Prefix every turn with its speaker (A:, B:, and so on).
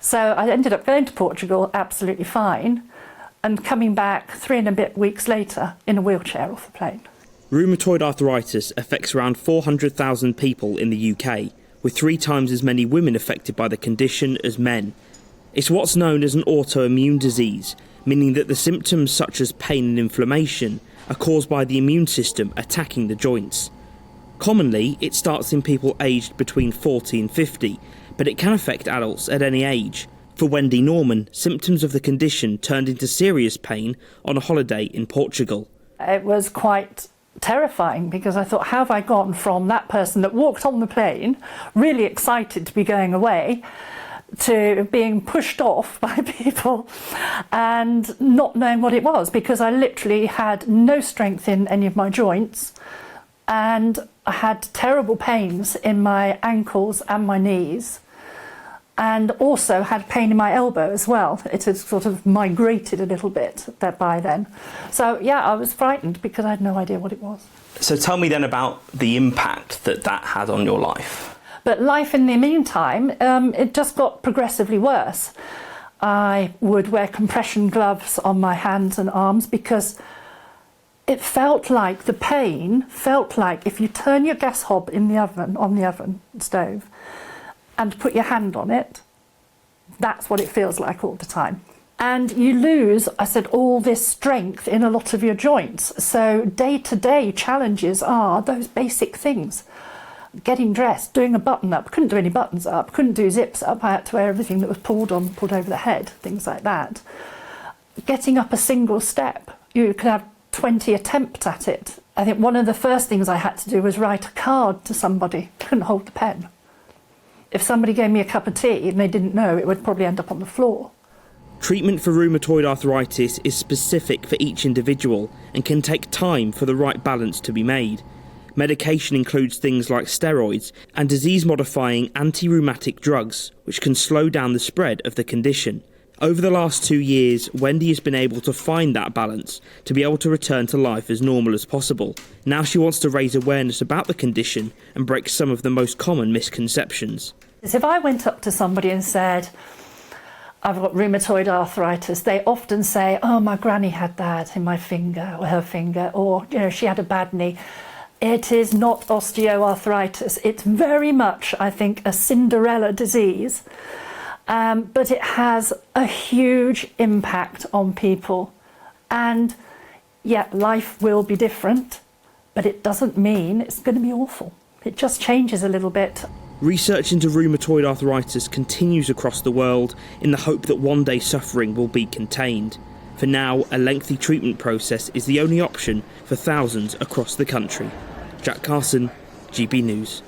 A: So I ended up going to Portugal absolutely fine and coming back 3 and a bit weeks later in a wheelchair off the plane.
B: Rheumatoid arthritis affects around 400,000 people in the UK, with 3 times as many women affected by the condition as men. It's what's known as an autoimmune disease, meaning that the symptoms such as pain and inflammation are caused by the immune system attacking the joints. Commonly, it starts in people aged between 40 and 50, but it can affect adults at any age. For Wendy Norman, symptoms of the condition turned into serious pain on a holiday in Portugal.
A: It was quite terrifying because I thought, how have I gone from that person that walked on the plane, really excited to be going away, to being pushed off by people and not knowing what it was, because I literally had no strength in any of my joints and I had terrible pains in my ankles and my knees, and also had pain in my elbow as well. It had sort of migrated a little bit by then. So yeah, I was frightened because I had no idea what it was.
B: So tell me then about the impact that had on your life.
A: But life in the meantime, it just got progressively worse. I would wear compression gloves on my hands and arms because it felt like, the pain felt like if you turn your gas hob in the oven, on the oven stove, and put your hand on it, that's what it feels like all the time. And you lose, I said, all this strength in a lot of your joints. So day-to-day challenges are those basic things. Getting dressed, doing a button up, couldn't do any buttons up, couldn't do zips up, I had to wear everything that was pulled over the head, things like that. Getting up a single step, you could have 20 attempts at it. I think one of the first things I had to do was write a card to somebody, couldn't hold the pen. If somebody gave me a cup of tea and they didn't know, it would probably end up on the floor.
B: Treatment for rheumatoid arthritis is specific for each individual and can take time for the right balance to be made. Medication includes things like steroids and disease-modifying anti-rheumatic drugs, which can slow down the spread of the condition. Over the last 2 years, Wendy has been able to find that balance to be able to return to life as normal as possible. Now she wants to raise awareness about the condition and break some of the most common misconceptions.
A: If I went up to somebody and said, I've got rheumatoid arthritis, they often say, oh, my granny had that in my finger or her finger, or, you know, she had a bad knee. It is not osteoarthritis. It's very much, I think, a Cinderella disease, but it has a huge impact on people. And yeah, life will be different, but it doesn't mean it's going to be awful. It just changes a little bit.
B: Research into rheumatoid arthritis continues across the world in the hope that one day suffering will be contained. For now, a lengthy treatment process is the only option for thousands across the country. Jack Carson, GB News.